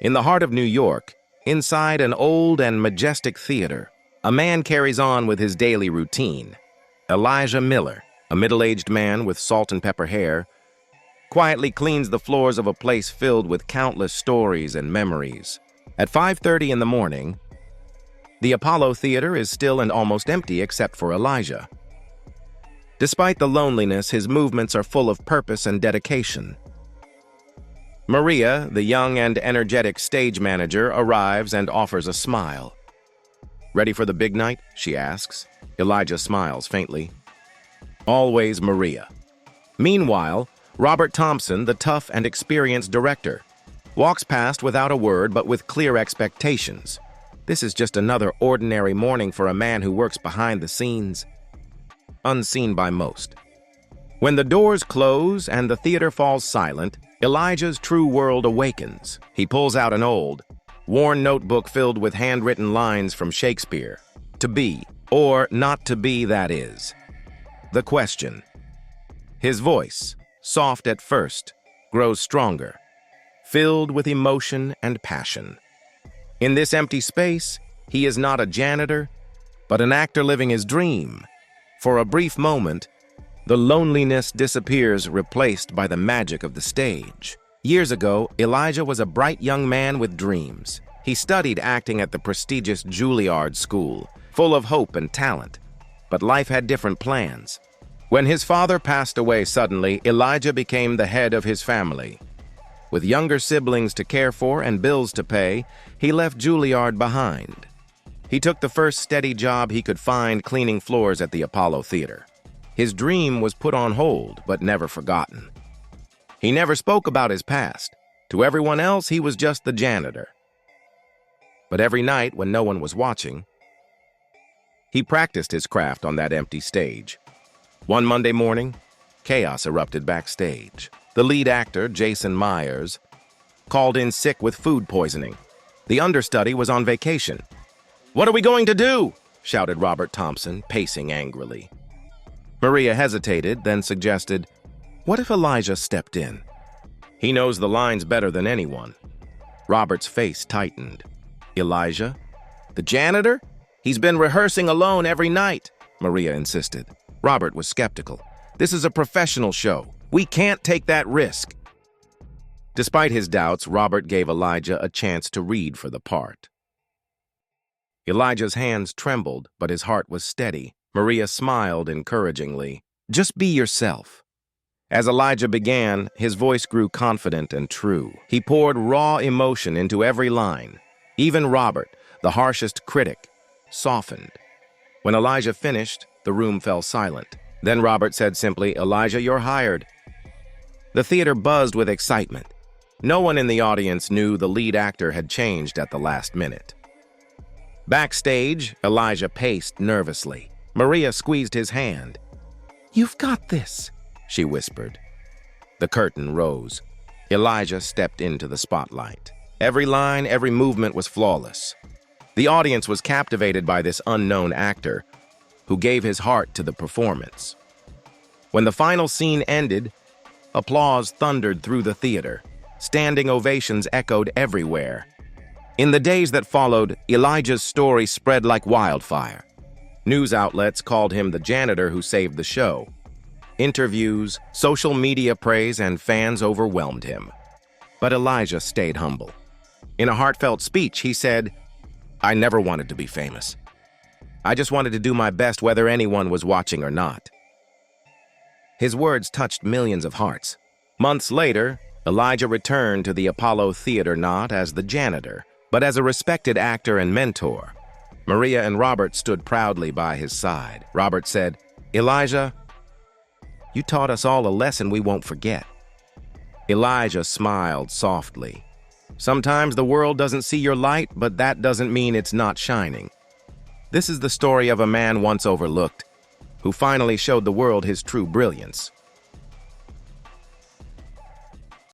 In the heart of New York, inside an old and majestic theater, a man carries on with his daily routine. Elijah Miller, a middle-aged man with salt and pepper hair, quietly cleans the floors of a place filled with countless stories and memories. At 5:30 in the morning, the Apollo Theater is still and almost empty except for Elijah. Despite the loneliness, his movements are full of purpose and dedication. Maria, the young and energetic stage manager, arrives and offers a smile. "Ready for the big night?" she asks. Elijah smiles faintly. Always Maria. Meanwhile, Robert Thompson, the tough and experienced director, walks past without a word but with clear expectations. This is just another ordinary morning for a man who works behind the scenes, unseen by most. When the doors close and the theater falls silent, Elijah's true world awakens. He pulls out an old, worn notebook filled with handwritten lines from Shakespeare. To be, or not to be, that is the question. His voice, soft at first, grows stronger, filled with emotion and passion. In this empty space, he is not a janitor, but an actor living his dream. For a brief moment, the loneliness disappears, replaced by the magic of the stage. Years ago, Elijah was a bright young man with dreams. He studied acting at the prestigious Juilliard School, full of hope and talent. But life had different plans. When his father passed away suddenly, Elijah became the head of his family. With younger siblings to care for and bills to pay, he left Juilliard behind. He took the first steady job he could find, cleaning floors at the Apollo Theater. His dream was put on hold, but never forgotten. He never spoke about his past. To everyone else, he was just the janitor. But every night, when no one was watching, he practiced his craft on that empty stage. One Monday morning, chaos erupted backstage. The lead actor, Jason Myers, called in sick with food poisoning. The understudy was on vacation. "What are we going to do?" shouted Robert Thompson, pacing angrily. Maria hesitated, then suggested, "What if Elijah stepped in? He knows the lines better than anyone." Robert's face tightened. "Elijah? The janitor? He's been rehearsing alone every night," Maria insisted. Robert was skeptical. "This is a professional show. We can't take that risk." Despite his doubts, Robert gave Elijah a chance to read for the part. Elijah's hands trembled, but his heart was steady. Maria smiled encouragingly. "Just be yourself." As Elijah began, his voice grew confident and true. He poured raw emotion into every line. Even Robert, the harshest critic, softened. When Elijah finished, the room fell silent. Then Robert said simply, "Elijah, you're hired." The theater buzzed with excitement. No one in the audience knew the lead actor had changed at the last minute. Backstage, Elijah paced nervously. Maria squeezed his hand. "You've got this," she whispered. The curtain rose. Elijah stepped into the spotlight. Every line, every movement was flawless. The audience was captivated by this unknown actor, who gave his heart to the performance. When the final scene ended, applause thundered through the theater. Standing ovations echoed everywhere. In the days that followed, Elijah's story spread like wildfire. News outlets called him the janitor who saved the show. Interviews, social media praise, and fans overwhelmed him. But Elijah stayed humble. In a heartfelt speech, he said, "I never wanted to be famous. I just wanted to do my best whether anyone was watching or not." His words touched millions of hearts. Months later, Elijah returned to the Apollo Theater not as the janitor, but as a respected actor and mentor. Maria and Robert stood proudly by his side. Robert said, "Elijah, you taught us all a lesson we won't forget." Elijah smiled softly. "Sometimes the world doesn't see your light, but that doesn't mean it's not shining." This is the story of a man once overlooked, who finally showed the world his true brilliance.